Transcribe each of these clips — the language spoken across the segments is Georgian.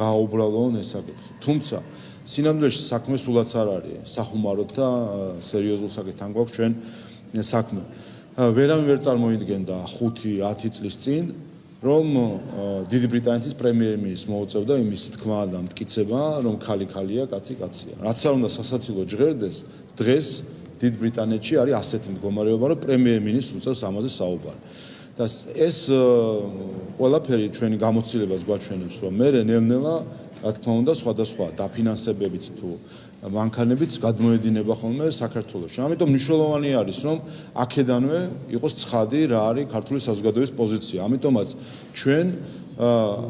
გააუბრალოონ ეს საკითხი. თუმცა სინამდვილეში საქმე სულაც არ არის სახუმაროდ და სერიოზულ საკითხთან გვაქვს ჩვენ საქმე. ვერავინ ვერ წარმოიდგენდა 5-10 წლის წინ რომ დიდი ბრიტანეთის პრემიერ-მინისტრს მოუწევდა იმის თქმა და მტკიცება, რომ ქალი-ქალია, კაცი-კაცია. რაც არ უნდა სასაცილო ჟღერდეს, დღეს დიდ ბრიტანეთში არის ასეთი მდგომარეობა, რომ პრემიერ-მინისტრს უწევს ამაზე საუბარი. და ეს ყველაფერი ჩვენი გამოცდილებას გვაჩვენებს, რომ მე ნელ-ნელა, რა თქმა უნდა, სხვადასხვა დაფინანსებებით თუ მანქანებით გადმოედინება ხოლმე საქართველოში. ამიტომ მნიშვნელოვანი არის, რომ აქედანვე იყოს ცხადი რა არის ქართული საზოგადოების პოზიცია. ამიტომაც ჩვენ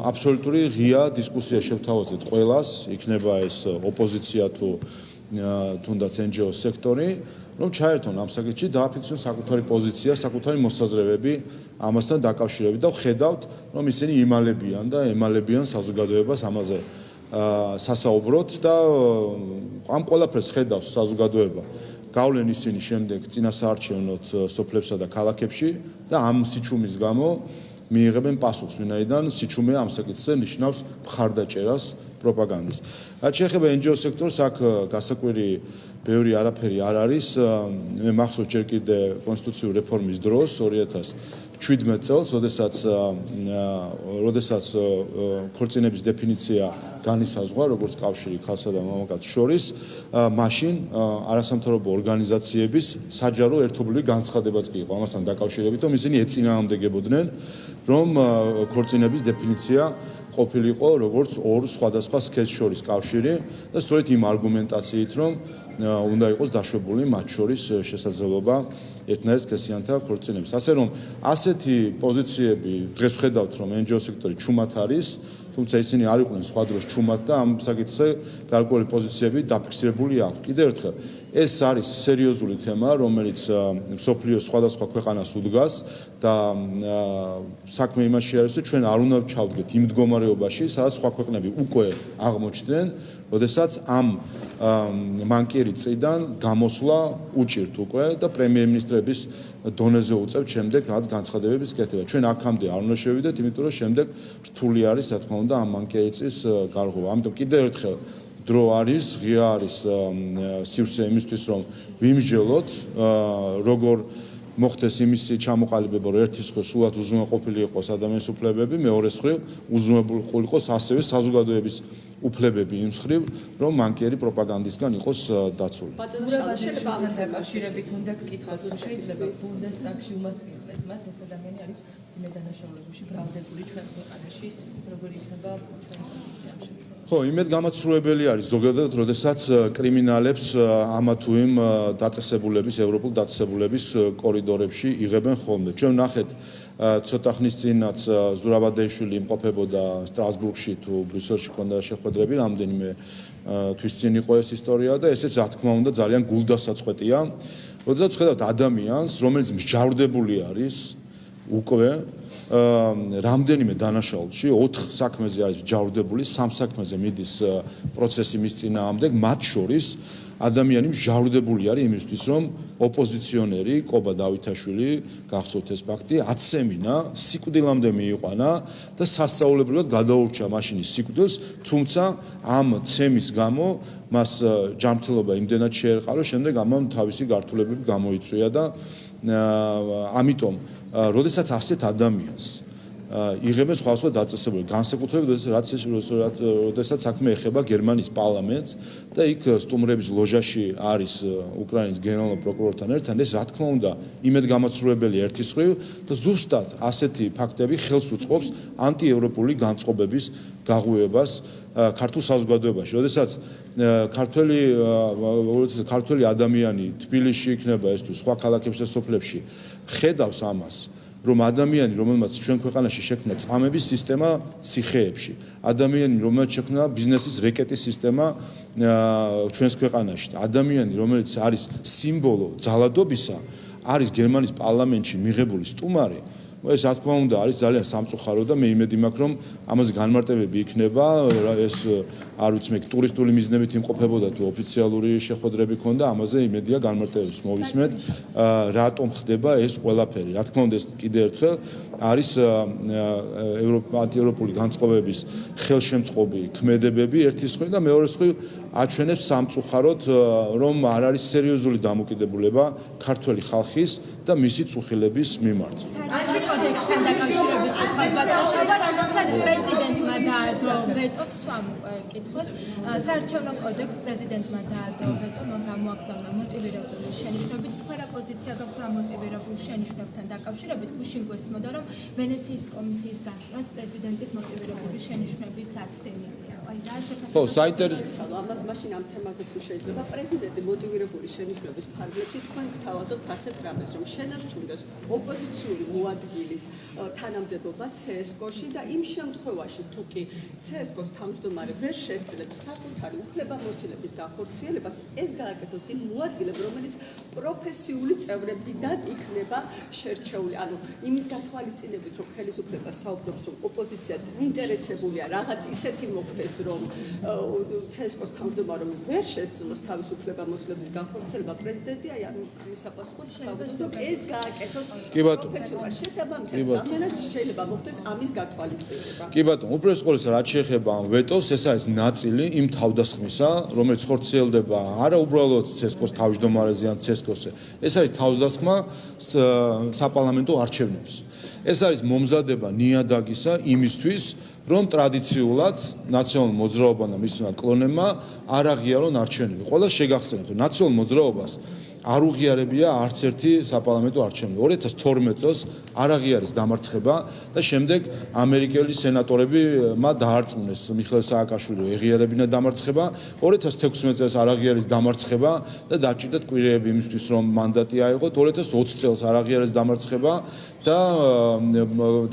აბსოლუტური ღია დისკუსია შევთავაზეთ ყველას, იქნება ეს ოპოზიცია თუ თუნდაც NGO სექტორი, რომ ჩაერთონ ამ საკითხში, დააფიქსონ საკუთარი პოზიცია, საკუთარი მოსაზრებები ამასთან დაკავშირებით და ვხედავთ, რომ ისინი იმალებიან და ემალებიან საზოგადოებას ამაზე სასაუბროთ და ამ ყველაფერს ხედავს საზოგადოება. გავლენ ისინი შემდეგ წინასაარჩევნოთ სოფლებსა და ქალაქებში და ამ სიჩუმის გამო მიიღებენ პასუხს, ვინაიდან სიჩუმე ამ საკითხზე ნიშნავს მხარდაჭერას პროპაგანდის. რაც შეეხება NGO სექტორს, აქ გასაკვირი ბევრი არაფერი არ არის. მე მახსოვს ჯერ კიდე კონსტიტუციური რეფორმის დროს 2017 წელს, როდესაც ქორწინების დეფინიცია განისაზღვრა როგორც კავშირი ქალსა და მამაკაცს შორის, მაშინ არასამთავრობო ორგანიზაციების საჯარო ერთობლივი განცხადებაც კი იყო ამასთან დაკავშირებით, რომ ისინი ეწინააღმდეგებოდნენ, რომ ქორწინების დეფინიცია ყოფილიყო როგორც ორ სხვადასხვა სქესს შორის კავშირი და სწორედ იმ არგუმენტაციით, რომ უნდა იყოს დაშვებული მათ შორის შესაძლებლობა ერთნაირ სქესიანთა ქორწინების. ასე რომ ასეთი პოზიციები დღეს ვხედავთ, რომ NGO სექტორი ჩუმად არის, თუმცა ისინი არ იყვნენ სხვა დროს ჩუმად და ამ საკითხზე გარკვეული პოზიციები დაფიქსირებული აქვს. კიდევ ერთხელ, ეს არის სერიოზული თემა, რომელიც მსოფლიოს სხვადასხვა ქვეყანას უდგას და საქმე იმაში არის, რომ ჩვენ არ უნდა ჩავდგეთ იმ მდგომარეობაში, სადაც სხვა ქვეყნები უკვე აღმოჩნდნენ, როდესაც ამ მანკიერი წრიდან გამოსვლა უჭირთ უკვე და პრემიერ-მინისტრების დონეზე უწევთ შემდეგ რაც განცხადებების კეთება. ჩვენ აქამდე არ უნდა შევიდეთ, იმიტომ რომ შემდეგ რთული არის, რა თქმა უნდა, ამ მანკიერი წრის გარღვევა. ამიტომ კიდევ ერთხელ დრო არის, ღია არის სივრცე იმისთვის, რომ ვიმსჯელოთ, როგორ მოხდეს იმისი ჩამოყალიბება, რომ ერთის მხრივ სულად უზრუნველყოფილი იყოს ადამიანის უფლებები, მეორეს მხრივ უზრუნველყოფილი იყოს ასევე საზოგადოების უფლებები იმ მხრივ, რომ მანკიერი პროპაგანდისგან იყოს დაცული. შეიძლება ამ დაკავშირებით უნდა გკითხოს, რომ შეიძლება ბუნდესტაგში უმასპინძლეს მას ეს ადამიანი არის ძიმე დანაშაულებებში ბრალდებული ჩვენ ქვეყანაში, როგორი იქნება ჩვენი პოზიცია ამ შემთხვევაში. ხო, იმედ გამაცრუებელი არის ზოგადად, როდესაც კრიმინალებს ამა თუ იმ დაწესებულების, ევროპულ დაწესებულების კორიდორებში იღებენ ხოლმე. ჩვენ ნახეთ ცოტა ხნის წინაც ზურაბადეიშვილი იმყოფებოდა სტრასბურგში თუ ბრიუსელში ქონდა შეხვედრები, რამდენიმე თვის წინ იყო ეს ისტორია და ესეც რა თქმა უნდა ძალიან გულდასაწყვეტია. როდესაც ხედავთ ადამიანს, რომელიც მსჯავრდებული არის უკვე რამდენიმე დანაშაულში 4 საქმეზე არის მსჯავრდებული, 3 საქმეზე მიდის პროცესი მის წინააღმდეგ, მათ შორის ადამიანი მსჯავრდებული არის იმისთვის, რომ ოპოზიციონერი კობა დავითაშვილი, გახსოვთ ეს ფაქტი, აცემინა, სიკვდილამდე მიიყვანა და სასწაულებრივად გადაურჩა მაშინ ის სიკვდილს, თუმცა ამ ცემის გამო მას ჯანმრთელობა იმდენად შეერყა, რომ შემდეგ ამან თავისი გართულებები გამოიწვია და ამიტომ როდესაც ასეთ ადამიანს იღებენ სხვადასხვა დაწესებულება, განსაკუთრებით როდესაც საქმე ეხება გერმანიის პარლამენტს და იქ სტუმრების ლოჟაში არის უკრაინის გენერალურ პროკურორთან ერთად, ეს რა თქმა უნდა იმედგამაცრუებელი ერთის მხრივ და ზუსტად ასეთი ფაქტები ხელს უწყობს ანტიევროპული განწყობების გაღვივებას ქართულ საზოგადოებაში. როდესაც ქართველი ადამიანი თბილისში იქნება ეს თუ სხვა ქალაქებში და სოფლებში ხედავს ამას, რომ ადამიანი, რომელმაც ჩვენ ქვეყანაში შექმნა წამების სისტემა ციხეებში, ადამიანი, რომელმაც შექმნა ბიზნესის რეკეტის სისტემა ჩვენს ქვეყანაში, ადამიანი, რომელიც არის სიმბოლო ძალადობისა, არის გერმანიის პარლამენტში მიღებული სტუმარი, ეს რა თქმა უნდა არის ძალიან სამწუხარო და მე იმედი მაქვს, რომ ამაზე განმარტებები იქნება, ეს არ ვიცი მე ტურისტული მიზნებით იმყოფებოდა თუ ოფიციალური შეხვედრები ქონდა, ამაზე იმედია განმარტებებს მოვისმენთ, რატომ ხდება ეს ყველაფერი. Რა თქმა უნდა, ეს კიდევ ერთხელ არის ევროპული განწყობების ხელშემწყობი ქმედებები ერთის მხრივ და მეორეს მხრივ აჩვენებს სამწუხაროდ, რომ არ არის სერიოზული დამოკიდებულება ქართველი ხალხის და მისი წუხილების მიმართ. კოდექსთან დაკავშირებით რომელსაც პრეზიდენტმა დაადო ვეტო სვამ კითხოს საარჩევნო კოდექს პრეზიდენტმა დაადო ვეტო გამოაგზავნა მოტივირებული შენიშვნებით თქვა რა პოზიცია გაქვთ ამ მოტივირებულ შენიშვნებთან დაკავშირებით გუშინ გვესმოდა რომ ვენეციის კომისიის დასკვნას პრეზიდენტის მოტივირებული შენიშვნებიც აცდენილია ხო საინტერესო ამას მაშინ ამ თემაზე თუ შეიძლება პრეზიდენტი მოტივირებული შენიშვნების ფარგლებში თქვენ გთავაზობთ ასეთ რამეს რომ შენარჩუნდეს ოპოზიციური მოადგილის თანამდებობა CSKO-ში და იმ შემთხვევაში თუ კი CSKO-ს თავმჯდომარე ვერ შესძლებს საკუთარი უფლებამოსილების განხორციელებას ეს გააკეთოს იმ მოადგილებ რომელიც პროფესიული წევრებიდან იქნება შერჩეული ანუ იმის გათვალისწინებით რომ ხელისუფლება საუბრობს რომ ოპოზიცია ინტერესებულია რაღაც ისეთი მოხდეს რომ CSKO-ს თავმჯდომარე ვერ შესძლოს თავის უფლებამოსილების განხორციელება პრეზიდენტი აი ამის საპასუხოდ თავმჯდომარე ეს გააკეთოს პროფესიულად შესაბამისად რამდენად შეიძლება მოხდეს ამის გათვალისწინება კი ბატონო უბრალოდ ყოველს რაც შეეხება ამ ვეტოს ეს არის ნაწილი იმ თავდასხმისა რომელიც ხორციელდება არა უბრალოდ CSKO-ს თავმჯდომარეზე ან CSKO-ზე ეს არის თავდასხმა საპარლამენტო არჩევნებს ეს არის მომზადება ნიადაგისა იმისთვის რომ ტრადიციულად ნაციონალურ მოძრაობამ და მისმა კლონებმა არ აღიარონ არჩევნები. ყველა შეგახსენებთ, რომ ნაციონალურ მოძრაობას არ უღიარებია არც ერთი საპარლამენტო არჩევნები. 2012 წელს არ აღიარეს დამარცხება და შემდეგ ამერიკელი სენატორებმა დაარწმუნეს მიხეილ სააკაშვილი ეღიარებინა დამარცხება. 2016 წელს არ აღიარეს დამარცხება და დაჭირდათ კვირეები იმისთვის რომ მანდატი აიღოთ. 2020 წელს არ აღიარეს დამარცხება და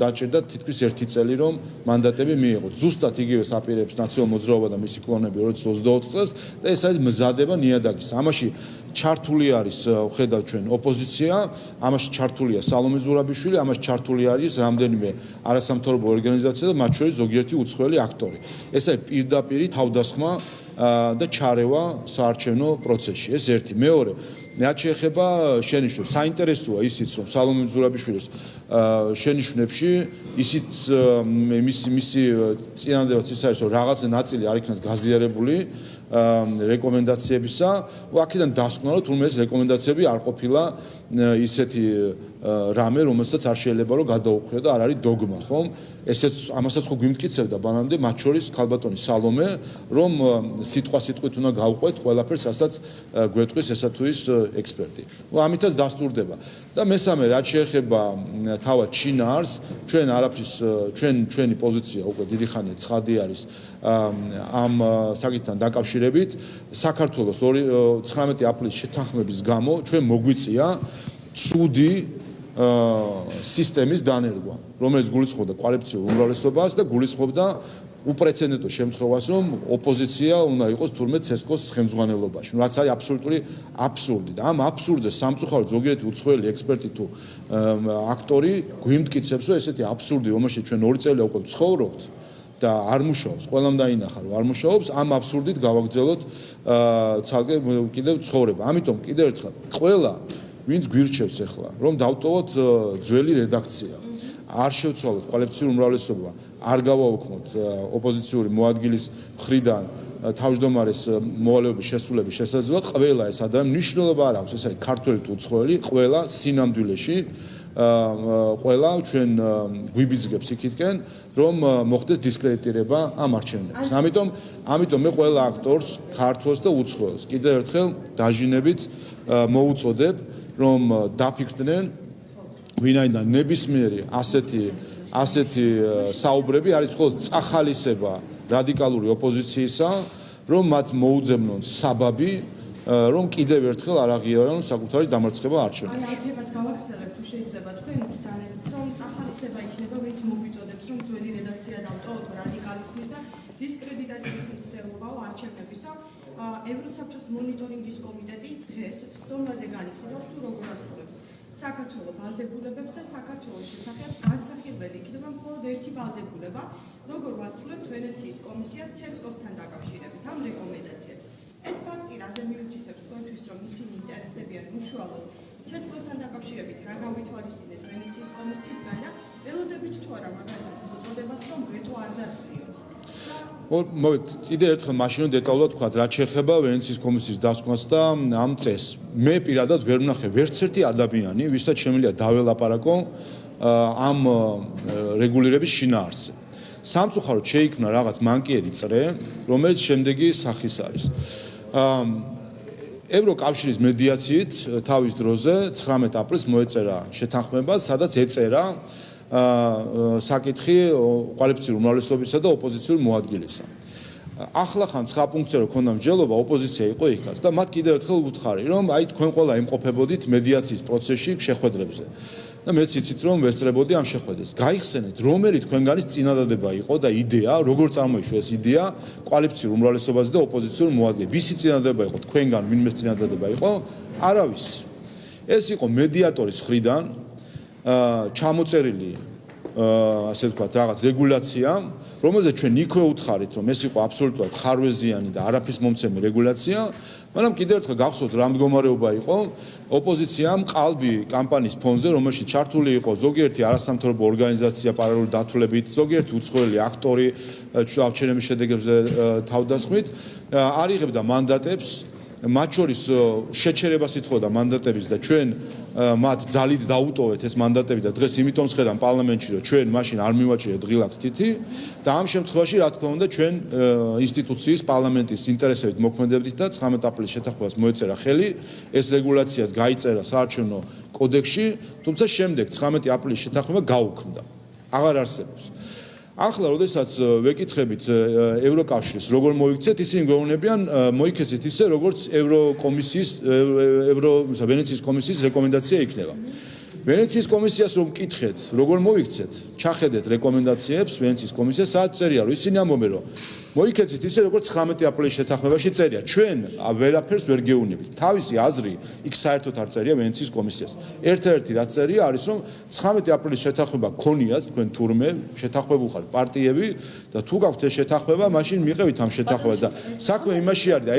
დაჭირდათ თითქმის 1 წელი რომ მანდატები მიიღოთ. ზუსტად იგივე საპირეებს ნაციონალურ მოძრაობა და მისი კლონები 2024 წელს და ეს არის მზადება ნიადაგის. ამაში ჩართული არის ხედავთ ჩვენ ოპოზიცია, ამაში ჩართულია სალომე ზურაბიშვილი, ამაში ჩართული არის რამდენიმე არასამთავრობო ორგანიზაცია და მათ შორის ზოგიერთი უცხოელი აქტორი. ეს არის პირდაპირი თავდასხმა და ჩარევა საარჩევნო პროცესში. ეს ერთი. მეორე, რაც შეეხება შენიშვნებს, საინტერესოა ისიც, რომ სალომე ზურაბიშვილის შენიშვნებში ისიც მისი წინადადებას ის არის, რომ რაღაც ნაწილი არ იქნას გაზიარებული რეკომენდაციებისა, აქედან დასკვნა რომ თურმე ეს რეკომენდაციები არ ყოფილა ისეთი რამე, რომელსაც არ შეიძლება რომ გადაუხვიო და არ არის დოგმა, ხომ? ესეც ამასაც ხო გვიმტკიცებდა ბანამდე, მათ შორის ქალბატონი სალომე, რომ სიტყვასიტყვით უნდა გავყვეთ ყველაფერს, რასაც გვეტყვის ესა თუ ის ექსპერტი. ამითაც დასტურდება. და მესამე, რაც შეეხება თავად შინაარს, ჩვენ არაფრის ჩვენი პოზიცია უკვე დიდი ხანია ცხადი არის ამ საკითხთან დაკავშირებით. საქართველოს 19 აპრილის შეთანხმების გამო ჩვენ მოგვიწია ცუდი სისტემის დანერგვა, რომელიც გულისხმობდა კოალიციური უმრავლესობას და გულისხმობდა უპრეცედენტო შემთხვევას, რომ ოპოზიცია უნდა იყოს თურმე CSKO-ს ხელმძღვანელობაში, რაც არის აბსოლუტური აბსურდი და ამ აბსურდზე სამწუხაროდ ზოგიერთი უცხოელი ექსპერტი თუ აქტორი გვიმტკიცებს, რომ ესეთი აბსურდი, რომელშიც ჩვენ 2 წელი უკვე ცხოვრობთ და არ მუშაობს, ყველამ დაინახა, რომ არ მუშაობს, ამ აბსურდით გავაგრძელოთ ცალკე კიდევ ცხოვრება. ამიტომ კიდევ ერთხელ ყველა ვინც გვირჩევს ახლა, რომ დავტოვოთ ძველი რედაქცია. არ შევცვალოთ კოალიციური უმრავლესობა, არ გავაუქმოთ ოპოზიციური მოადგილის მხრიდან თავმჯდომარის მოვალეობის შესრულების შესაძლებლობა, ყველა ეს ადამიანი მნიშვნელობა არ აქვს, ეს არის ქართველი თუ უცხოელი, ყველა სინამდვილეში ყველა ჩვენ გვიბიძგებს იქითკენ, რომ მოხდეს დისკრედიტირება ამ არჩევნების. ამიტომ მე ყველა აქტორს, ქართველს და უცხოელს კიდევ ერთხელ დაჟინებით მოუწოდებ, რომ დაფიქრდნენ ვინაიდან ნებისმიერი ასეთი საუბრები არის მხოლოდ წახალისება რადიკალური ოპოზიციისა, რომ მათ მოუძებნონ საბაბი, რომ კიდევ ერთხელ არ აღიარონ საკუთარი დამარცხება არჩევნებში. აი, აქებას გავაგრძელებ თუ შეიძლება თქვენ ბრძანებით, რომ წახალისება იქნება, ვინც მოგვიწოდებს, რომ ძველი რედაქცია დავტოვოთ რადიკალიზმის და დისკრედიტაციის მცდელობაო არჩევნებისა. ევროსაბჭოს მონიტორინგის კომიტეტი დღეს ხდომაზე განიხილავს თუ როგორ ასრულებს საქართველოს ვალდებულებებს და საქართველოს შესახებ განსახილველი იქნება მხოლოდ ერთი ვალდებულება, როგორ ვასრულებთ ვენეციის კომისიას CESCO-სთან დაკავშირებით ამ რეკომენდაციებს. ეს ფაქტი რაზე მიუთითებს თქვენთვის, რომ ისინი ინტერესებიან უშუალოდ CESCO-სთან დაკავშირებით რა გავითვალისწინებთ ვენეციის კომისიისგან და ველოდებით თუ არა მაგალითად მოწოდებას, რომ ვეტო არ დაძლიოთ. კიდე ერთხელ მაშინ დეტალურად ვთქვა, რაც შეეხება ვენეციის კომისიის დასკვნას და ამ წესს. მე პირადად ვერ ვნახე ვერც ერთი ადამიანი, ვისაც შემიძლია დაველაპარაკო ამ რეგულირების შინაარსზე. სამწუხაროდ შეიქმნა რაღაც მანკიერი წრე, რომელიც შემდეგი სახის არის. ევროკავშირის მედიაციით თავის დროზე 19 აპრილს მოეწერა შეთანხმება, სადაც ეწერა საკითხი კვალიფიციური უმრავლესობისა და ოპოზიციურ მოადგილესა. ახლახან 9 პუნქტზე რო ქონდა მსჯელობა, ოპოზიცია იყო იქაც და მათ კიდევ ერთხელ უთხარი, რომ აი თქვენ ყველა იმყოფებოდით მედიაციის პროცესში შეხვედრებზე. და მეც იცით რომ ვესწრებოდი ამ შეხვედრებს. გაიხსენეთ, რომელი თქვენგანის წინადადება იყო და იდეა, როგორ წარმოიშვა ეს იდეა კვალიფიციური უმრავლესობაზე და ოპოზიციურ მოადგილეზე. ვისი წინადადება იყო თქვენგან, ვინმეს წინადადება იყო? არავის. ეს იყო მედიატორის მხრიდან ჩამოწერილი ასე ვთქვათ, რაღაც რეგულაცია, რომელზეც ჩვენ იქვე უთხარით, რომ ეს იყო აბსოლუტურად ხარვეზიანი და არაფრის მომცემი რეგულაცია, მაგრამ კიდევ ერთხელ გახსოვთ რა მდგომარეობა იყო ოპოზიციამ ყალბი კამპანიის ფონზე, რომელშიც ჩართული იყო ზოგიერთი არასამთავრობო ორგანიზაცია პარალელურად დათვლებით, ზოგიერთი უცხოელი აქტორი არჩევნების შედეგებზე თავდასხმით, არ იღებდა მანდატებს, მათ შორის შეჩერებას ითხოვდა მანდატების და ჩვენ მათ ძალით დაუტოვეთ ეს მანდატები და დღეს იმიტომ შედან პარლამენტში რომ ჩვენ მაშინ არ მივაჭირეთ ღილაკს თითი და ამ შემთხვევაში რა თქმა უნდა ჩვენ ინსტიტუციის პარლამენტის ინტერესებით მოქმედებდით და 19 აპრილის შეთანხმებას მოეწერა ხელი ეს რეგულაციაც გაიწერა საარჩევნო კოდექსში თუმცა შემდეგ 19 აპრილის შეთანხმება გაუქმდა აღარ არსებობს ახლა როდესაც ვეკითხებით ევროკავშირის როგორ მოიქცეთ ისინი გვეუბნებიან მოიქცეთ ისე როგორც ევროკომისიის ვენეციის კომისიის რეკომენდაცია იქნება ვენეციის კომისიას რომ მკითხეთ როგორ მოიქცეთ ჩახედეთ რეკომენდაციებს ვენეციის კომისიას სადაც წერია რომ ისინი ამბობენ რომ მოიქცეთ ისე როგორც 19 აპრილის შეთანხმებაში წერია ჩვენ ვერაფერს ვერ გეუბნებით თავისი აზრი იქ საერთოდ არ წერია ვენეციის კომისიას ერთ-ერთი რაც წერია არის რომ 19 აპრილის შეთანხმება გქონიათ თქვენ თურმე შეთანხმებულ ხართ პარტიები და თუ გაქვთ ეს შეთანხმება მაშინ მიყევით ამ შეთანხმებას და საქმე იმაში არის და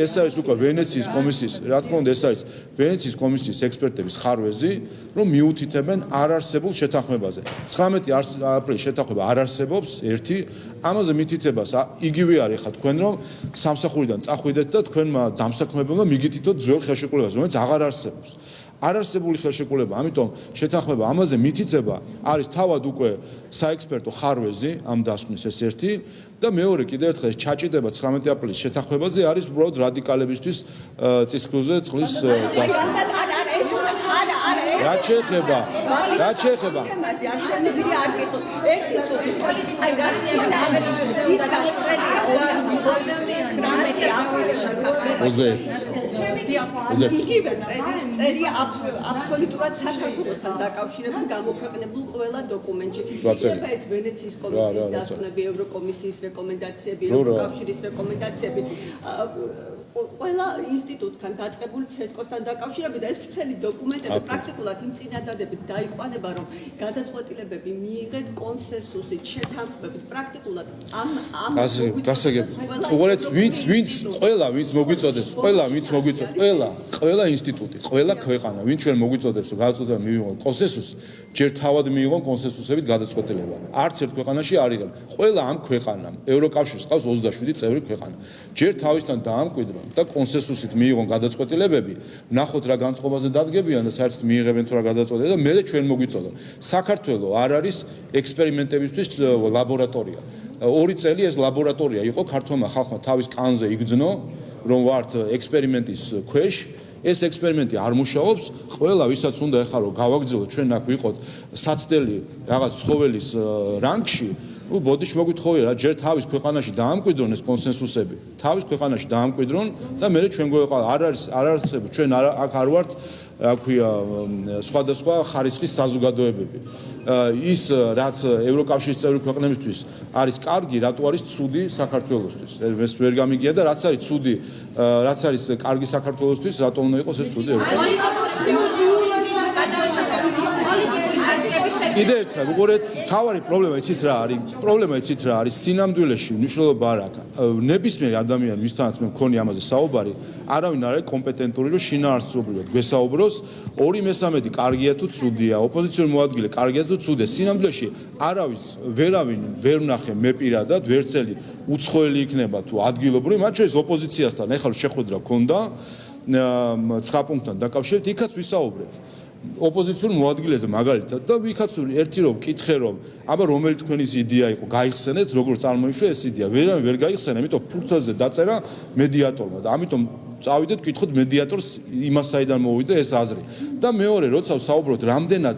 ეს არის უკვე ვენეციის კომისიის რა თქმა უნდა ეს არის ვენეციის კომისიის ექსპერტების ხარვეზი რომ მიუთითებენ არარსებულ შეთანხმებაზე 19 აპრილის შეთანხმება არ არსებობს ერთი ამაზე მითითებას იგივე არის ხა თქვენ რომ სამსახურიდან წახვიდეთ და თქვენმა დამსაქმებელმა მიგითითოთ ძველ ხელშეკრულებას რომელიც აღარ არსებობს არარსებული ხელშეკრულება ამიტომ შეთანხმება ამაზე მითითება არის თავად უკვე საექსპერტო ხარვეზი ამ დასკვნის ეს ერთი და მეორე კიდევ ერთხელ ჩაჭიდება 19 აპრილის შეთანხმებაზე არის უბრალოდ რადიკალებისთვის წისქვილზე წყლის რა შეეხება მასე არ შემიძლია არ გიხოთ ერთი წუთი აი რა ის გაწელი 2019 აპრილში იგივე წერია აბსოლუტურად საქართველოსთან დაკავშირებით გამოქვეყნებულ ყველა დოკუმენტში იქნება ეს ვენეციის კომისიის დასკვნები ევროკომისიის რეკომენდაციები ევროკავშირის რეკომენდაციები ყველა ინსტიტუტთან დაწყებული CESCO-სთან დაკავშირებით და ეს ვრცელი დოკუმენტები პრაქტიკულად იმ წინადადებით დაიყვანება რომ გადაწყვეტილებები მიიღეთ კონსენსუსით შეთანხმებით პრაქტიკულად ამ უყურეთ ვინც მოგვიწოდებს ყველა ინსტიტუტი ყველა ქვეყანა ვინც ჩვენ მოგვიწოდებს რომ გადაწყვეტილება მივიღონ კონსენსუსი ჯერ თავად მიიღონ კონსენსუსებით გადაწყვეტილება არც ერთ ქვეყანაში არ იღებ ყველა ამ ქვეყანამ ევროკავშირს ყავს 27 წევრი ქვეყანა ჯერ თავისთან დაამკვიდრონ და კონსენსუსით მიიღონ გადაწყვეტილებები ნახოთ რა განწყობაზე დადგებიან და საერთოდ მიიღებენ თუ რა გადაწყვეტილება და მე ჩვენ მოგვიწოდონ საქართველოს არ არის ექსპერიმენტებისთვის ლაბორატორია 2 წელი ეს ლაბორატორია იყო ქართულმა ხალხმა თავის კანზე იგრძნო რომ ვართ ექსპერიმენტის ქვეშ ეს ექსპერიმენტი არ მუშაობს ყველა ვისაც უნდა ეხლა რომ გავაგრძელოთ ჩვენ აქ ვიყოთ საცდელი რაღაც ცხოველის რანგში ბოდიში მოგვითხოვია რა ჯერ თავის ქვეყანაში დაამკვიდრონ ეს კონსენსუსები თავის ქვეყანაში დაამკვიდრონ და მე ჩვენ გვეყვა არ არსებობს ჩვენ აქ არ ვართ აქვია სხვადასხვა ხარისხის საზოგადოებები ის რაც ევროკავშირის წევრი ქვეყნებისთვის არის კარგი რატო არის ცუდი საქართველოსთვის ეს ვერ გამიგია და რაც არის ცუდი რაც არის კარგი საქართველოსთვის რატო უნდა იყოს ეს ცუდი ევროკავშირის კიდე ერთხელ უყურეთ, თავარი პრობლემა იცით რა არის? პრობლემა იცით რა არის? სინამდვილეში მნიშვნელობა არ აქვს. ნებისმიერი ადამიანი, ვისთანაც მე მქონი ამაზე საუბარი, არავინ არ არის კომპეტენტური, რომ შინაარსობრივად გვესაუბროს, 2/3 კარგია თუ ცუდია, ოპოზიციური მოადგილე კარგია თუ ცუდია. სინამდვილეში ვერავინ ვერ ვნახე მე პირადად, ვერცელი უცხოელი იქნება თუ ადგილობრივი, მათ შორის ოპოზიციასთან ეხლა შეხვედრა გქონდა 9 პუნქტთან დაკავშირებით, იქაც ვისაუბრეთ. ოპოზიციურ მოადგილეზე მაგალითად და ვიქაც ერთი რომ ვკითხე რომ აბა რომელი თქვენი იდეა იყო გაიხსენეთ როგორ წარმოიშვა ეს იდეა ვერ გაიხსენა იმიტომ ფურცელზე დაწერა მედიატორმა და ამიტომ წავიდეთ ვკითხოთ მედიატორს იმას საიდან მოვიდა ეს აზრი და მეორე როცა ვსაუბრობთ რამდენად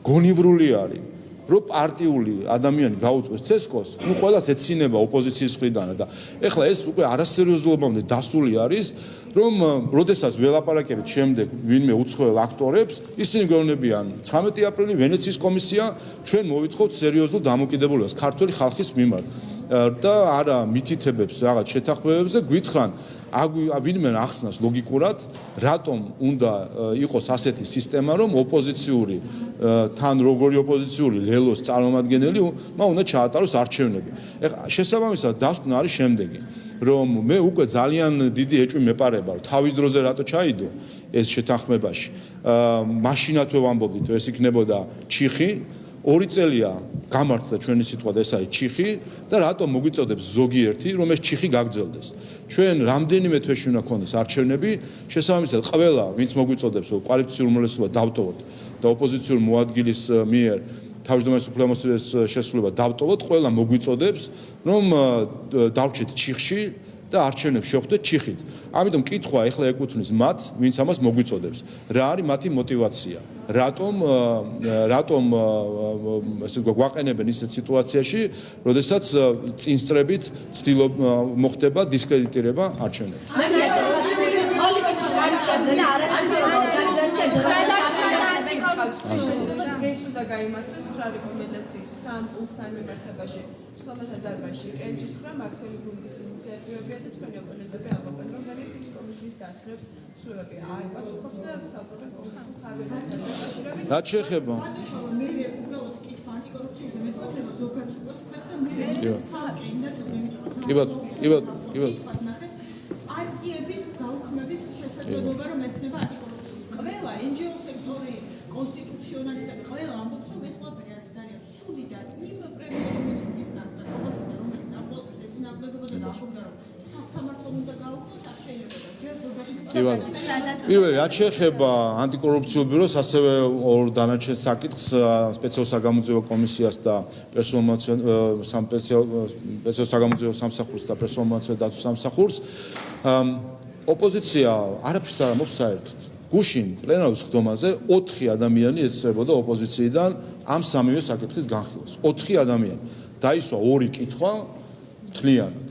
გონივრული არის რომ პარტიული ადამიანი გაუწევს ცესკოს, ну ყველას ეცინება ოპოზიციის მხრიდან და ეხლა ეს უკვე არასერიოზულობამდე დასული არის, რომ როდესაც ველაპარაკებით შემდეგ ვინმე უცხოელ აქტორებს, ისინი გვეუბნებიან 19 აპრილი ვენეციის კომისია ჩვენ მოვითხოვთ სერიოზულ დამოკიდებულებას ქართული ხალხის მიმართ და არა მითითებებს რაღაც შეთანხმებებზე გვითხრან ვინმე ახსნას ლოგიკურად, რატომ უნდა იყოს ასეთი სისტემა, რომ ოპოზიციური თან როგორი ოპოზიციური ლელოს წარმომადგენელი უნდა ჩაატაროს არჩევნები. ეხლა შესაბამისად დასკვნა არის შემდეგი, რომ მე უკვე ძალიან დიდი ეჭვი მეპარება, რომ თავის დროზე რატო ჩაიდო ეს შეთანხმებაში. მაშინათვე ვამბობდით, რომ ეს იქნებოდა ჩიხი 2 წელია გამართლა ჩვენი სიტყვა და ეს არის ჩიხი და რატომ მოგვიწოდებს ზოგიერთი რომ ეს ჩიხი გაგრძელდეს ჩვენ რამდენიმე თვეში უნდა გქონდეს არჩევნები შესაბამისად ყველა ვინც მოგვიწოდებს რომ კოალიციური უმრავლესობა დავტოვოთ და ოპოზიციური მოადგილის მიერ თავმჯდომარის უფლებამოსილების შესრულება დავტოვოთ ყველა მოგვიწოდებს რომ დავრჩეთ ჩიხში და არჩევნებს შევხვდეთ ჩიხით ამიტომ კითხვა ეხლა ეკუთვნის მათ ვინც ამას მოგვიწოდებს რა არის მათი мотиваცია რატომ ესე გვაყენებენ ისეთ სიტუაციაში, როდესაც წინსწრებით მოხდება დისკრედიტირება არჩევნებში. დღეს უნდა გაიმართოს სხვა რეკომენდაციის 3 პუნქტთან მიმართებაში სხდომათა დარბაზში კენჭისხრა მართველი გუნდის ინიციატივებია და თქვენი ოპონენტები ამბობენ რომ ვენეციის კომისიის დასკვნებს სრულები არ პასუხობს და საუბრობენ კონკრეტულ ხარებაზე დაკავშირებით რაც შეეხება მე უბრალოდ კითხვა ანტიკორუფციის მეცნიერება ზოგადად უყურს და მე საქმე ინდაცაზე იმიტომ პარტიების გაუქმების შესაძლებლობა რომ ექნება ანტიკორუფციის ყველა NGO სექტორი კონსტიტუციონალისტები ყველა ამბობს რომ ეს ყველაფერი არის ძალიან ცუდი და იმ პრემიერ-მინისტრისგან და რომელიც ამ ყველაფერს ეწინააღმდეგებოდა და ახლობდა რომ სასამართლომ უნდა გაუქმოს არ შეიძლება და ჯერ ზოგადად პირველი რაც შეეხება ანტიკორუფციულ ბიუროს ასევე ორ დანარჩენ საკითხს სპეციალურ საგამოძიებო კომისიას და სპეციალურ საგამოძიებო სამსახურს და პერსონალურ დაცვის სამსახურს ოპოზიცია არაფერს არ ამბობს საერთოდ გუშინ პლენარულ სხდომაზე 4 ადამიანი ეცრებოდა ოპოზიციიდან ამ სამივე საკითხის განხილვას. 4 ადამიანი. დაისვა 2 კითხვა მთლიანად.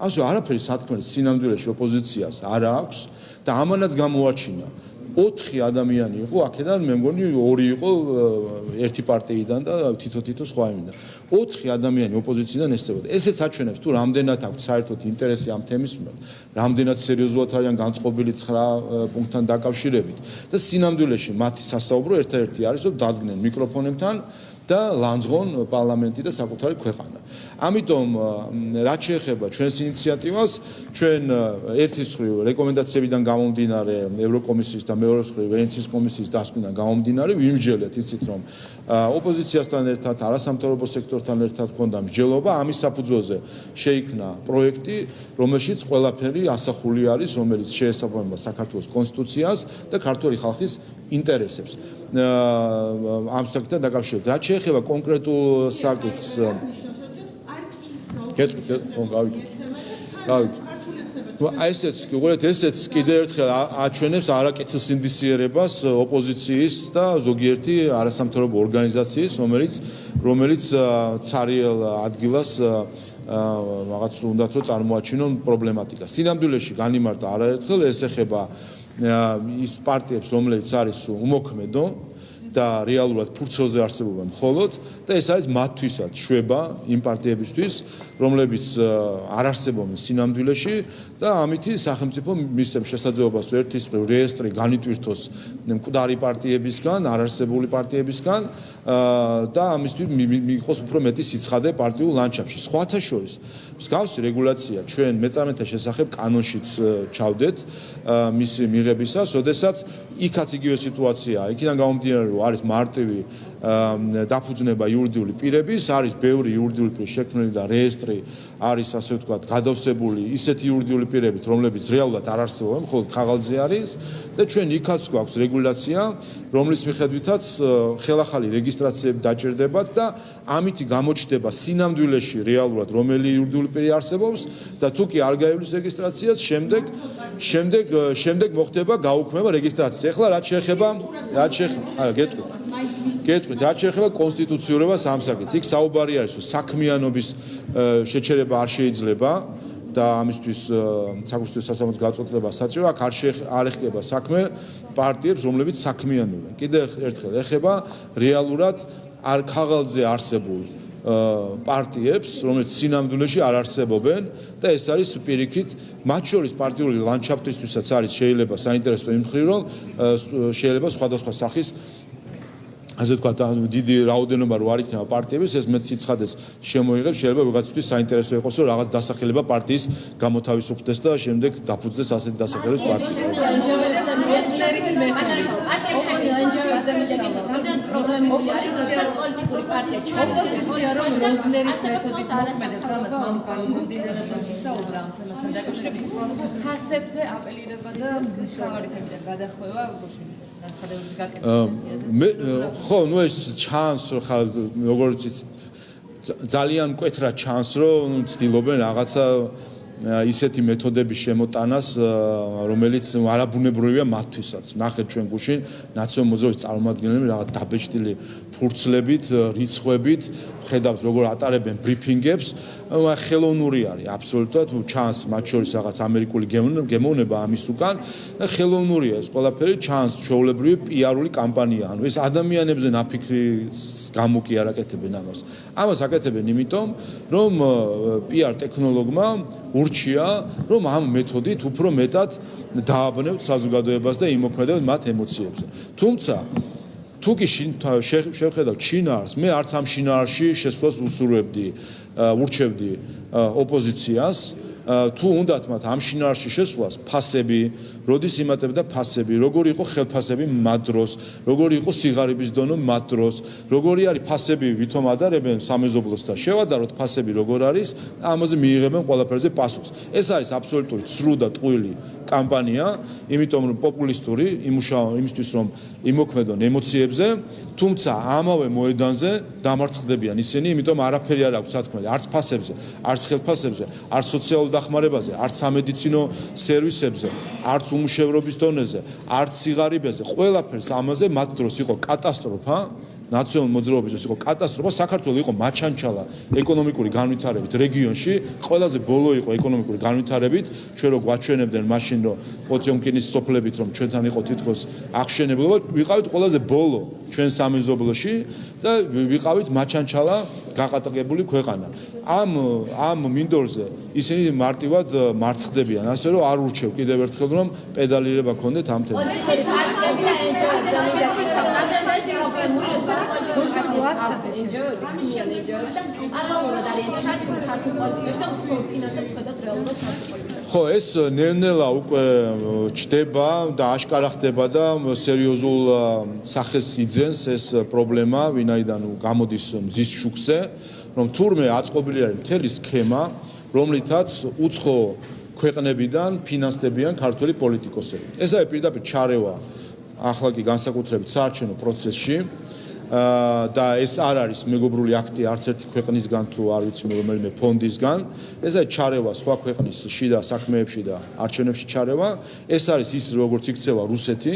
ასე არაფერი სათქმელი სინამდვილეში ოპოზიციას არ აქვს და ამანაც გამოაჩინა 4 ადამიანი იყო, აქედან მე მგონი 2 იყო ერთი პარტიიდან და თითო სხვა იმიდან. 4 ადამიანი ოპოზიციიდან ესწრებოდა. ესეც აჩვენებს თუ რამდენად აქვს საერთოდ ინტერესი ამ თემის მიმართ, რამდენად სერიოზულად არიან განწყობილი 9 პუნქტთან დაკავშირებით და სინამდვილეში მათი სასაუბრო ერთ-ერთი არის, რომ დადგნენ მიკროფონებთან და ლანძღონ პარლამენტი და საკუთარი ქვეყანა. ამიტომ რაც შეეხება ჩვენს ინიციატივას, ჩვენ ერთის მხრივ რეკომენდაციებიდან გამომდინარე ევროკომისიის და მეორე მხრივ ვენეციის კომისიის დასკვნიდან გამომდინარე ვიმსჯელეთ, იცით რომ ოპოზიციასთან ერთად, არასამთავრობო სექტორთან ერთად ქონდა მსჯელობა, ამის საფუძველზე შეიქმნა პროექტი, რომელშიც ყველაფერი ასახული არის, რომელიც შეესაბამება საქართველოს კონსტიტუციას და ქართული ხალხის ინტერესებს. ამ საკითხთან დაკავშირებით, რაც შეეხება კონკრეტულ საკითხს ესეც კიდევ ერთხელ აჩვენებს არაკითხვის ინდისიერებას ოპოზიციის და ზოგიერთი არასამთავრობო ორგანიზაციის, რომელიც ცარიელ ადგილას რაღაც უნდათ რომ წარმოაჩინონ პრობლემატიკას. სინამდვილეში განიმარტა არაერთხელ ეს ეხება ის პარტიებს, რომლებიც არის უმოქმედო და რეალურად ფურცელზე არსებობა მხოლოდ და ეს არის მათთვისაც შვება იმ პარტიებისთვის, რომლებიც არ არსებობენ სინამდვილეში და ამითი სახელმწიფო მისცემს შესაძლებლობას ერთის მხრივ რეესტრი განიტვირთოს მკვდარი პარტიებისგან, არარსებული პარტიებისგან და ამისთვის მიიღოს უფრო მეტი სიცხადე პარტიულ ლანდშაფტში. სხვათა შორის მსგავსი რეგულაცია ჩვენ მეწარმეთა შესახებ კანონშიც ჩავდეთ მისი მიღებისას, როდესაც იქაც იგივე სიტუაციაა. იქიდან გამომდინარე, რომ არის მარტივი დაფუძნება იურიდიული პირების, არის ბევრი იურიდიული პირის შექმნილი და რეესტრი არის ასე ვთქვათ გადავსებული ისეთი იურიდიული პირებით, რომლებიც რეალურად არ არსებობენ, მხოლოდ ხაღალზე არის და ჩვენ იქაც გვაქვს რეგულაცია, რომლის მიხედვითაც ხელახალი რეგისტრაციები დაჭირდებათ და ამითი გამოჩნდება სინამდვილეში რეალურად რომელი იურიდიული პირი არსებობს და თუ კი არ გაივლის რეგისტრაციას, შემდეგ მოხდება გაუქმება რეგისტრაცია. ეხლა რაც შეეხება გეტყვით, რაც შეეხება კონსტიტუციურობას ამ საკითხს, იქ საუბარი არის, რომ საქმიანობის შეჩერება არ შეიძლება და ამისთვის საკონსტიტუციო სასამართლოს გაწყვეტილება საჭიროა, აქ არ ეხება საქმე პარტიებს, რომლებიც საქმიანობენ. კიდევ ერთხელ ეხება რეალურად ხაღალზე არსებულ პარტიებს, რომელიც სინამდვილეში არ არსებობენ და ეს არის პირიქით მათ შორის პარტიული ლანდშაფტისთვისაც არის შეიძლება საინტერესო იმ მხრივ, რომ შეიძლება სხვადასხვა სახის ასე ვთქვათ, დიდი რაოდენობა რო არ იქნება პარტიების, ეს მეც სიცხადეს შემოიღებს, შეიძლება ვიღაცისთვის საინტერესო იყოს, რომ რაღაც დასახელება პარტიის გამოთავისუფლდეს და შემდეგ დაფუძნდეს ასეთი დასახელების პარტია. ოპოზიცია რომ როზნერის მეთოდით მოქმედებს, ამას გამომდინარე საუბრა ამ თემასთან დაკავშირებით. ფასებზე აპელირება და მთავარი თემიდან გადახვევა განცხადებების გაკეთებას. ხო, ნუ ეს ჩანს, როგორც ძალიან მკვეთრად ჩანს, რომ ცდილობენ რაღაცა ისეთი მეთოდების შემოტანას, რომელიც არაბუნებრივია მათთვისაც. ნახეთ ჩვენ გუშინ ნაციონალურ მოძრაობის წარმომადგენლები რაღაც დაბეჭდილი ფურცლებით, რიცხვებით, ხედავთ როგორ ატარებენ ბრიფინგებს, ხელოვნური არის აბსოლუტურად, ჩანს მათ შორის რაღაც ამერიკული გემოვნება ამის უკან და ხელოვნურია ეს ყველაფერი, ჩანს ჩვეულებრივი პიარული კამპანია. ანუ ეს ადამიანებზე ნაფიქრის გამო კი არ აკეთებენ ამას. ამას აკეთებენ იმიტომ, რომ პიარ ტექნოლოგმა ურჩია, რომ ამ მეთოდით უფრო მეტად დააბნევთ საზოგადოებას და იმოქმედებთ მათ ემოციებზე. თუმცა თუ კი შევხედავთ შინაარს, მე არც ამ შინაარში შესვლას ურჩევდი ოპოზიციას, თუ უნდათ მათ ამ შინაარში შესვლას, ფასები, როდის იმატებდა ფასები, როგორი იყო ხელფასები მათ დროს, როგორი იყო სიღარიბის დონე მათ დროს, როგორი არის ფასები, ვითომ ადარებენ სამეზობლოს და შევადაროთ ფასები როგორ არის, ამაზე მიიღებენ ყველაფერზე პასუხს. ეს არის აბსოლუტური ცრუ და ტყუილი კამპანია, იმიტომ რომ პოპულისტური, იმისთვის რომ იმოქმედონ ემოციებზე, თუმცა ამავე მოედანზე დამარცხდებიან ისინი, იმიტომ არაფერი არ აქვს სათქმელი, არც ფასებზე, არც ხელფასებზე, არც სოციალურ დახმარებაზე, არც სამედიცინო სერვისებზე, არც უმუშევრობის დონეზე, არც სიღარიბეზე, ყველაფერს ამაზე მათ დროს იყო კატასტროფა, ნაციონალურ მოძრაობის დროს იყო კატასტროფა, საქართველოს იყო მაჩანჩალა ეკონომიკური განვითარებით რეგიონში, ყველაზე ბოლო იყო ეკონომიკური განვითარებით, ჩვენ რო გვაჩვენებდნენ მაშინ რომ პოციომკინის სოფლებით რომ ჩვენთან იყო თითქოს აღშენებლობა, ვიყავით ყველაზე ბოლო ჩვენ სამეზობლოში და ვიყავით მაჩანჩალა გაყატაკებული ქვეყანა. ამ მინდორზე ისინი მარტივად მარცხდებიან, ასე რომ არ ურჩევ კიდევ ერთხელ რომ პედალირება ქონდეთ ამ თემაზე. ხო, ეს ნელ-ნელა უკვე ჩდება და აშკარა ხდება და სერიოზულ სახეს იძენს ეს პრობლემა, ვინაიდან გამოდის მზის შუქზე, რომ თურმე აწყობილი არის მთელი სქემა, რომლითაც უცხო ქვეყნებიდან ფინანსდებიან ქართველი პოლიტიკოსები. ეს არის პირდაპირ ჩარევა ახლა კი განსაკუთრებით საარჩევნო პროცესში და ეს არ არის მეგობრული აქტი არც ერთი ქვეყნისგან თუ არ ვიცი რომელიმე ფონდისგან. ეს არის ჩარევა სხვა ქვეყნის შიდა საქმეებში და არჩევნებში ჩარევა. ეს არის ის როგორც იქცევა რუსეთი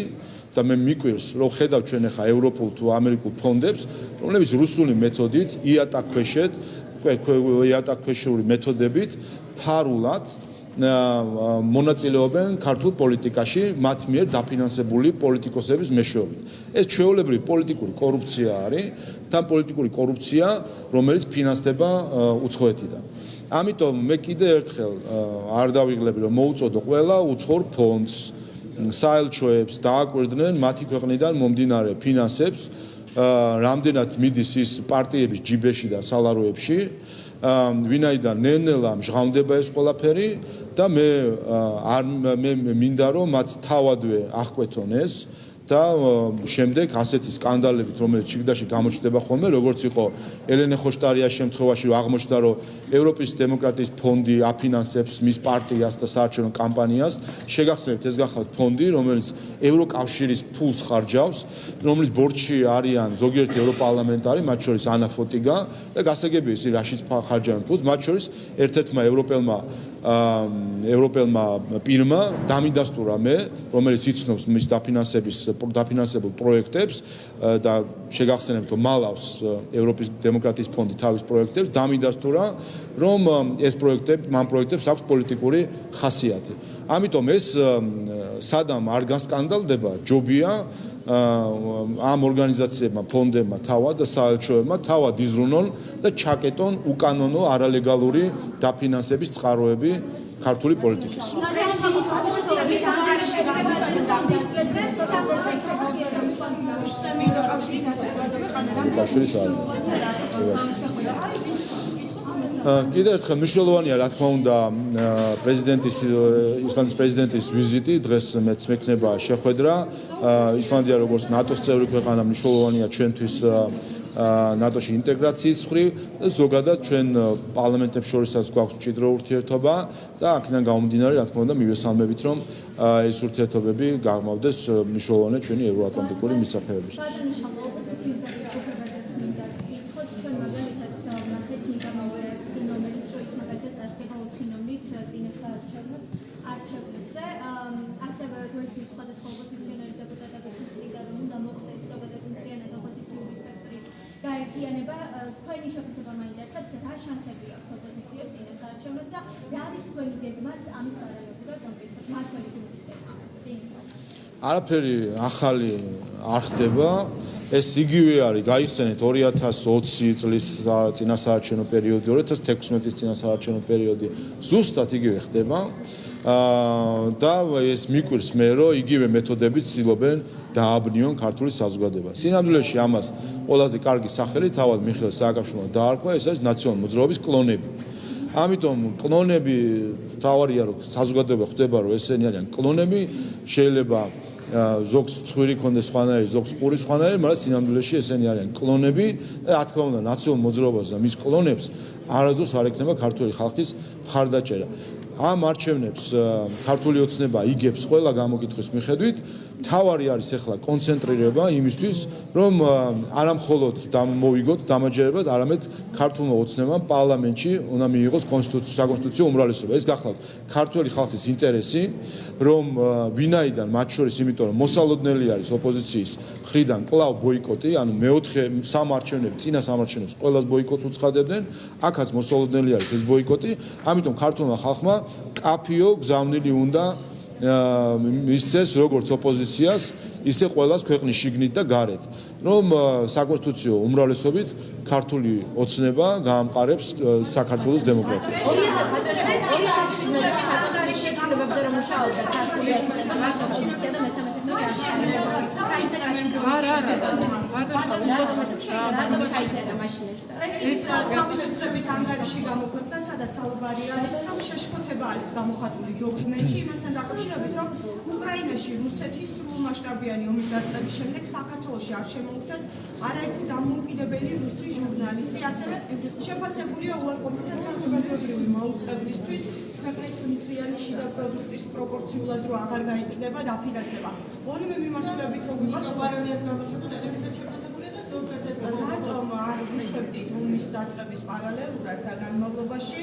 და მე მიკვირს რომ ხედავ ჩვენ ახლა ევროპულ თუ ამერიკულ ფონდებს, რომლებიც რუსული მეთოდით იატაკქვეშური მეთოდებით ფარულად მონაწილეობენ ქართულ პოლიტიკაში მათ მიერ დაფინანსებული პოლიტიკოსების მეშვეობით. ეს ჩვეულებრივი პოლიტიკური კორუფცია არის, თან პოლიტიკური კორუფცია, რომელიც ფინანსდება უცხოეთიდან. ამიტომ მე კიდე ერთხელ არ დავიღლები, რომ მოუწოდო ყველა უცხოურ ფონდს, საელჩოებს დააკვირდნენ მათი ქვეყნიდან მომდინარე ფინანსებს, რამდენად მიდის ის პარტიების ჯიბეში და სალაროებში, ვინაიდან ნელ-ნელა მჟღავნდება ეს ყველაფერი და მე მინდა რომ მათ თავადვე აღკვეთონ ეს და შემდეგ ასეთი სკანდალებით, რომელიც შიგდაში გამოჩნდება ხოლმე, როგორც იყო ელენე ხოშტარიას შემთხვევაში, რომ აღმოჩნდა, რომ ევროპის დემოკრატიის ფონდი აფინანსებს მის პარტიას და საარჩევნო კამპანიას. შეგახსენებთ, ეს გახლავთ ფონდი, რომელიც ევროკავშირის ფულს ხარჯავს, რომლის ბორცში არიან ზოგიერთი ევროპარლამენტარი, მათ შორის ანა ფოტიგა და გასაგებია ის რაშიც ხარჯავენ ფულს, მათ შორის ერთ-ერთმა ევროპელმა პირმა დამიდასტურა მე, რომელიც იცნობს მის დაფინანსებულ პროექტებს და შეგახსენებთ, რომ მალავს ევროპის დემოკრატიის ფონდი თავის პროექტებს, დამიდასტურა, რომ მან პროექტებს აქვს პოლიტიკური ხასიათი. ამიტომ ეს სადამ არ გასკანდალდება, ჯობია ამ ორგანიზაციებმა, ფონდებმა თავად და საელჩოებმა თავად იზრუნონ და ჩაკეტონ უკანონო არალეგალური დაფინანსების წყაროები ქართული პოლიტიკის. კიდევ ერთხელ მნიშვნელოვანია, რა თქმა უნდა, ისლანდიის პრეზიდენტის ვიზიტი, დღეს მეც მექნება შეხვედრა. ისლანდია როგორც ნატოს წევრი ქვეყანა მნიშვნელოვანია ჩვენთვის ნატოში ინტეგრაციის მხრივ, ზოგადად ჩვენ პარლამენტებს შორისაც გვაქვს მჭიდრო ურთიერთობა და აქედან გამომდინარე, რა თქმა უნდა, მივესალმებით, რომ ეს ურთიერთობები გამოვდეს მნიშვნელოვანი ჩვენი ევროატლანტიკური მისაფეებისთვის. გაერთიანება თქვენი შეფასება მაინტერესებს, რა შანსები აქვს ოპოზიციას წინასაარჩევნოდ და რა არის თქვენი გეგმაც ამის პარალელურად, რომ ვთქვათ, მართველი გუნდის გეგმა? არაფერი ახალი არ ხდება. ეს იგივე არის, გაიხსენეთ 2020 წლის წინასაარჩევნო პერიოდი, 2016 წლის წინასაარჩევნო პერიოდი, ზუსტად იგივე ხდება. და ეს მიკვირს მე, რომ იგივე მეთოდებით ცდილობენ დააბნიონ ქართული საზოგადოება. სინამდვილეში ამას ყველაზე კარგი სახელი თავად მიხეილ სააკაშვილმა დაარქვა, ეს არის ნაციონალური მოძრაობის კლონები. ამიტომ კლონები თავარია, რომ საზოგადოება ხვდება, რომ ესენი არიან კლონები, შეიძლება ზოგს ცხვირი ქონდეს სხვანაირი, ზოგს ყური სხვანაირი, მაგრამ სინამდვილეში ესენი არიან კლონები და რა თქმა უნდა, ნაციონალურ მოძრაობას და მის კლონებს არასდროს არ ექნება ქართული ხალხის მხარდაჭერა. ამ არჩევნებს ქართული ოცნება იგებს ყველა გამოკითხვის მიხედვით. თავარი არის ახლა კონცენტრირება იმისთვის, რომ არა მხოლოდ მოვიგოთ დამაჯერებლად, არამედ ქართულმა ოცნებამ პარლამენტში უნდა მიიღოს საკონსტიტუციო უმრავლესობა. ეს გახლავთ ქართული ხალხის ინტერესი, რომ ვინაიდან მათ შორის, იმიტომ რომ მოსალოდნელი არის ოპოზიციის მხრიდან კვლავ ბოიკოტი, ანუ სამ არჩევნებს, წინა სამ არჩევნებს ყველას ბოიკოტს უცხადებდნენ, აქაც მოსალოდნელი არის ეს ბოიკოტი, ამიტომ ქართულმა ხალხმა კაფიო გზავნილი უნდა მისცეს როგორც ოპოზიციას, ისე ყველას ქვეყნის შიგნით და გარეთ, რომ საკონსტიტუციო უმრავლესობით ქართული ოცნება გაამყარებს საქართველოს დემოკრატიას. ეს თავისუფლების ანგარიში გამოქვეყნდა, სადაც საუბარი არის, რომ შეშფოთება არის გამოხატული დოკუმენტში იმასთან დაკავშირებით, რომ უკრაინაში რუსეთის სრულმასშტაბიანი ომის დაწყების შემდეგ საქართველოში არ შემოუჩეს არაერთი დამოუკიდებელი რუსი ჟურნალისტი, ასევე შეფასებულია უარყოფითად საზოგადოებრივი მაუწყებლისთვის ქვეყნის მთლიანი შიდა პროდუქტის პროპორციულად რო აღარ გაიზრდება დაფინანსება. ორივე მიმართულებით რო გვიყვას უარენიას გამოშვება დადებითად შეფასებულია და ზოგადად რატომ არ ვიშვებდით ომის დაწყების პარალელურად და განმავლობაში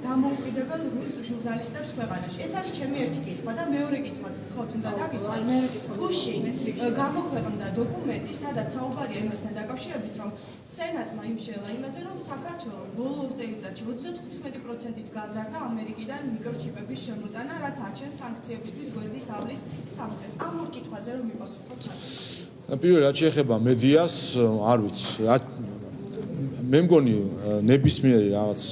დამოუკიდებელ რუს ჟურნალისტებს ქვეყანაში. ეს არის ჩემი ერთი კითხვა და მეორე კითხვაც გთხოვთ უნდა დაგისვათ. გუში გამოქვეყნდა დოკუმენტი, სადაც საუბარია იმასთან დაკავშირებით, რომ სენატმა იმშელა იმაზე, რომ საქართველოს ბოლო წელიწადში 35%-ით გაზარდა ამერიკიდან მიკროჩიპების შემოტანა, რაც აჩენს სანქციებისთვის გვერდის ავლის სამწეს. ამ ორ კითხვაზე რომ მიპასუხოთ რა. პირველად რაც შეეხება მედიას, არ ვიცი. მე მგონი ნებისმიერი რაღაც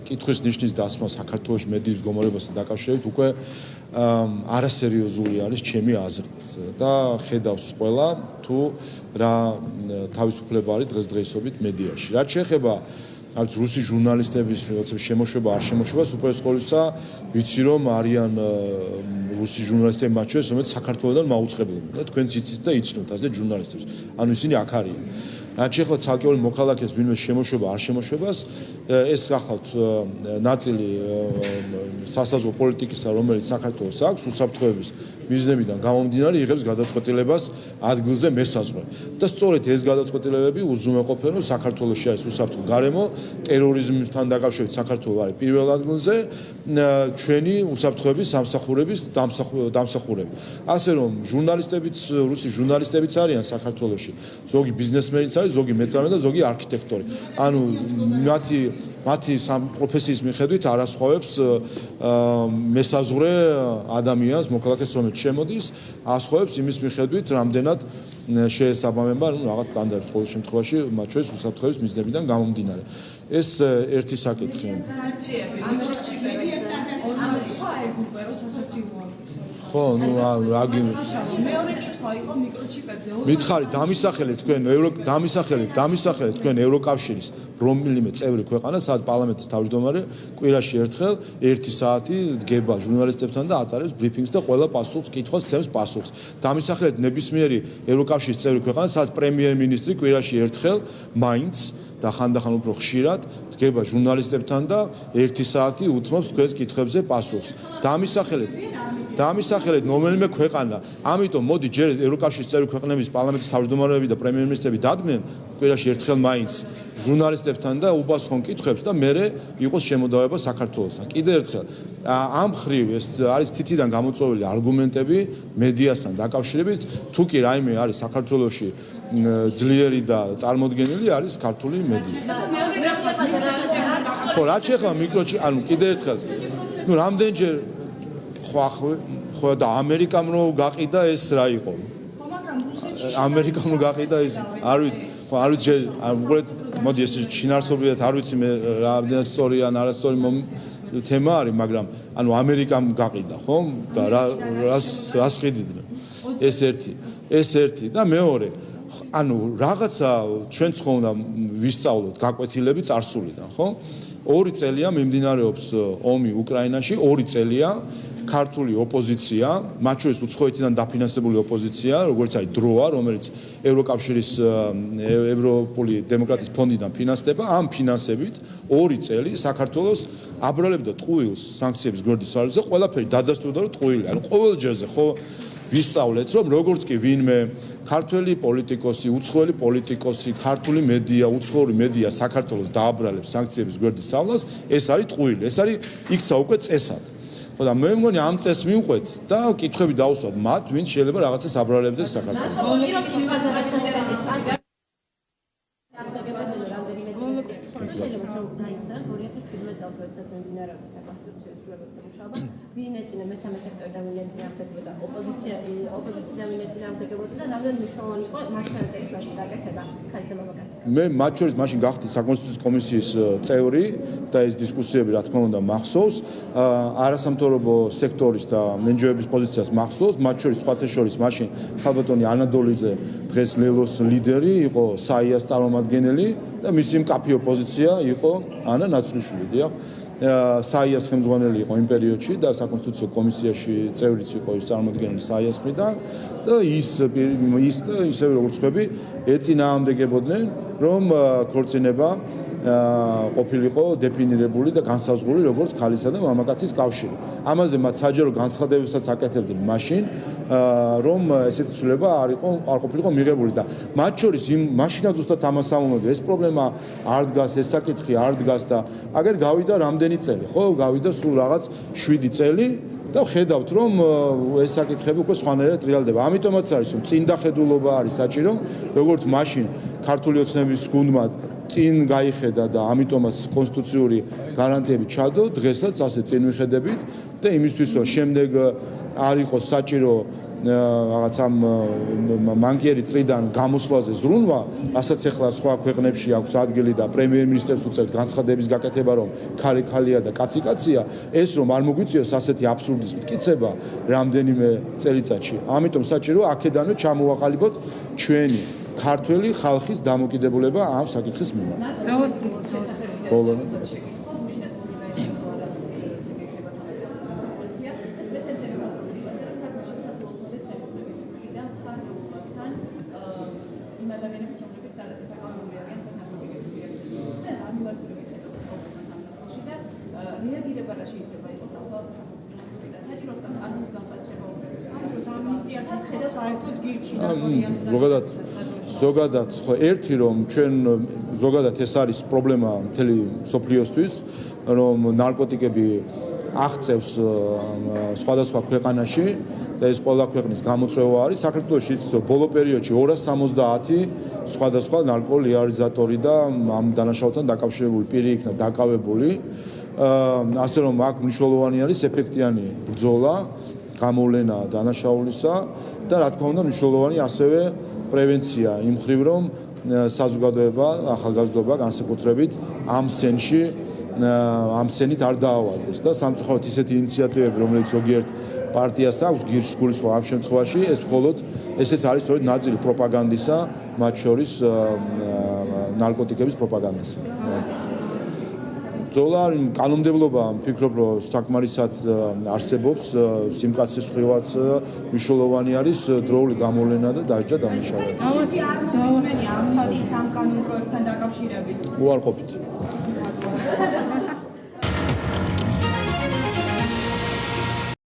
კითხვის ნიშნის დასმა საქართველოს მედიის მდგომარეობასთან დაკავშირებით უკვე არასერიოზული არის ჩემი აზრით და ხედავს ყველა თუ რა თავისუფლება არის დღესდღეობით მედიაში. რაც შეეხება არც რუსი ჟურნალისტების შემოშვება არ შემოშვებას უკვე ყოველსა ვიცი რომ არიან რუსი ჟურნალისტები მათ შორის რომელიც საქართველოსთან მაუწყებელია და თქვენ იცით და იცნობთ ასე ჟურნალისტებს. ანუ ისინი აქ არიან. რაც შეეხება ცალკეული მოქალაქეს ვინმე შემოშვება არ შემოშვებას ეს გახლავთ ნაწილი სასაზღვრო პოლიტიკისა რომელიც საქართველოს აქვს უსაფრთხოების მიზნებიდან გამომდინარე იღებს გადაწყვეტილებას ადგილზე მესაზღვრე და სწორედ ეს გადაწყვეტილებები უზრუნველყოფენ რომ საქართველოში არის უსაფრთხო გარემო ტერორიზმთან დაკავშირებით საქართველოს არის პირველ ადგილზე ჩვენი უსაფრთხოების სამსახურების დამსახურები ასე რომ ჟურნალისტებიც რუსი ჟურნალისტებიც არიან საქართველოში ზოგი ბიზნესმენიც არის ზოგი მეწარმე და ზოგი არქიტექტორი ანუ მათი პროფესიის მიხედვით არასხვავებს მესაზღვრე ადამიანს მოქალაქეს რომელიც შემოდის ასხვავებს იმის მიხედვით რამდენად შეესაბამება რაღაც სტანდარტებს ყოველ შემთხვევაში მათ შორის უსაფრთხოების მიზნებიდან გამომდინარე ეს ერთი საკითხი ხო, ნუ რაგი მეორე კითხვა იყო მიკროჩიპებზე. მითხარით დამისახელეთ თქვენ ევროკავშირის რომელიმე წევრი ქვეყანა, სადაც პარლამენტის თავმჯდომარე კვირაში ერთხელ 1 საათი დგება ჟურნალისტებთან და ატარებს ბრიფინგს და ყველა პასუხს კითხვას სცემს პასუხს. დამისახელეთ ნებისმიერი ევროკავშირის წევრი ქვეყანა, სადაც პრემიერ-მინისტრი კვირაში ერთხელ მაინც და ხანდახან უფრო ხშირად დგება ჟურნალისტებთან და 1 საათი უთმობს თქვენს კითხვებზე პასუხს. დამისახელეთ რომელიმე ქვეყანა. ამიტომ მოდი ჯერ ევროკავშირის წევრი ქვეყნების პარლამენტის თავმჯდომარეები და პრემიერ-მინისტრები დადგნენ კვირაში ერთხელ მაინც ჟურნალისტებთან და უპასუხონ კითხვებს და მერე იყოს შემოდავება საქართველოსთან. კიდევ ერთხელ ამ ხრივ ეს არის თითიდან გამოწვეული არგუმენტები მედიასთან დაკავშირებით, თუ კი რაიმე არის საქართველოში ძლიერი და წარმოდგენილი არის ქართული მედია. ხო, რაც შეეხება მიკროჩიპ, ანუ კიდევ ერთხელ, ნუ რამდენჯერ ხო და ამერიკამ რო გაყიდა ეს რა იყო? ამერიკამ რო გაყიდა ეს არ ვიცი, ხო არ ვიცი, მოდი ეს შინაარსობრივად არ ვიცი მე რამდენად სწორია ან არასწორი თემა არის, მაგრამ ანუ ამერიკამ გაყიდა, ხო? და რას ყიდიდნენ? ეს ერთი და მეორე ანუ რაღაცა ჩვენც ხო უნდა ვისწავლოთ გაკვეთილები წარსულიდან, ხო? 2 წელია მიმდინარეობს ომი უკრაინაში, 2 წელია ქართული ოპოზიცია, მათ შორის უცხოეთიდან დაფინანსებული ოპოზიცია, როგორც არის დროა, რომელიც ევროკავშირის ევროპული დემოკრატიის ფონდიდან ფინანსდება, ამ ფინანსებით 2 წელი საქართველოს აბრალებდა ტყუილს სანქციების გვერდის ძალზე, ყველაფერი დადასტურდა რომ ტყუილი, ანუ ყოველ ჯერზე ხო ვისწავლეთ რომ როგორც კი ვინმე ქართველი პოლიტიკოსი, უცხოელი პოლიტიკოსი, ქართული მედია, უცხოური მედია საქართველოს დააბრალებს სანქციების გვერდის სავლას, ეს არის ტყუილი, ეს არის იქცა უკვე წესად. ხო და მე მგონი ამ წესს მივყვეთ და კითხვები დავუსვათ მათ, ვინც შეიძლება რაღაცას აბრალებდეს საქართველოს. ვინ ეწინა მესამე სექტორი და ვინ ეწინა ამფეთებოდა ოპოზიცია ვინ ეწინა ამფეთებოდა და რამდენი მნიშვნელოვანი იყო მართლაც ეს მაშინ გაკეთება ხალხის დემოკრატია. მე მათ შორის მაშინ გახდი საკონსტიტუციო კომისიის წევრი და ეს დისკუსიები რა თქმა უნდა მახსოვს არასამთავრობო სექტორის და NGO-ების პოზიციას მახსოვს მათ შორის სხვათა შორის მაშინ ხალბატონი ანადოლიძე დღეს ლელოს ლიდერი იყო საიას წარმომადგენელი და მისი მკაფიო პოზიცია იყო ანა ნაცვლიშვილი დიახ საიას ხელმძღვანელი იყო იმ პერიოდში და საკონსტიტუციო კომისიაში წევრიც იყო ის წარმოადგენელი საიას მხრიდან და ის და ისევე როგორც ხვები ეწინააღმდეგებოდნენ რომ ქორწინება ყოფილიყო დეფინირებული და განსაზღვრული როგორც ქალისა და მამაკაცის კავშირი. ამაზე მათ საჯარო განცხადებებსაც აკეთებდნენ მაშინ, რომ ესეთი ცვლილება არ ყოფილიყო მიღებული და მათ შორის მაშინაც ზუსტად ამას ამომედი ეს პრობლემა არ დგას, ეს საკითხი არ დგას და აგერ გავიდა რამდენი წელი, ხო, გავიდა სულ რაღაც 7 წელი და ხედავთ რომ ეს საკითხები უკვე სხვანაირად რეალდება. ამიტომაც არის რომ წინდახედულობა არის საჭირო, როგორც მაშინ ქართული ოცნების გუნდმა წინ გაიხედა და ამიტომაც კონსტიტუციური გარანტიები ჩადო, დღესაც ასე წინ მიხედებით და იმისთვის რომ შემდეგ არ იყოს საჭირო რაღაც ამ მანკიერი წრიდან გამოსვლაზე ზრუნვა, რასაც ახლა სხვა ქვეყნებში აქვს ადგილი და პრემიერ-მინისტრებს უწევთ განცხადების გაკეთება, რომ ქალი ქალია და კაცი კაცია, ეს რომ არ მოგვიწიოს ასეთი აბსურდის მტკიცება რამდენიმე წელიწადში. ამიტომ საჭირო აქედანვე ჩამოვაყალიბოთ ჩვენი ქართველი ხალხის დამოკიდებულება ამ საკითხის მიმართ. ბოლოს ზოგადად ხო ერთი რომ ჩვენ ზოგადად ეს არის პრობლემა მთელი მსოფლიოსთვის რომ ნარკოტიკები აღწევს სხვადასხვა ქვეყანაში და ეს ყველა ქვეყნის გამოწვევა არის საქართველოში იცით რომ ბოლო პერიოდში 270 სხვადასხვა ნარკოლეგალიზატორი და ამ დანაშაულთან დაკავშირებული პირი იქნა დაკავებული ასე რომ აქ მნიშვნელოვანი არის ეფექტიანი ბრძოლა გამოვლენა დანაშაულისა და რა თქმა უნდა მნიშვნელოვანი ასევე პრევენცია იმ მხრივ რომ საზოგადოება ახალგაზრდობა განსაკუთრებით ამ სცენით არ დაავადდეს და სამწუხაროდ ისეთი ინიციატივები რომელიც ზოგიერთ პარტიას აქვს გირს გულისხმობ ამ შემთხვევაში ეს მხოლოდ ესეც არის სწორედ ნაწილი პროპაგანდისა მათ შორის ნარკოტიკების პროპაგანდისა ბრძოლა კანონმდებლობა ვფიქრობ რომ საკმარისად არსებობს სიმკაცის მხრივაც მნიშვნელოვანი არის დროული გამოვლენა და დასჯა დამნაშავეები. არ მოგისმენია ამ ხალხის ამ კანონ პროექტთან დაკავშირებით. უარყოფით.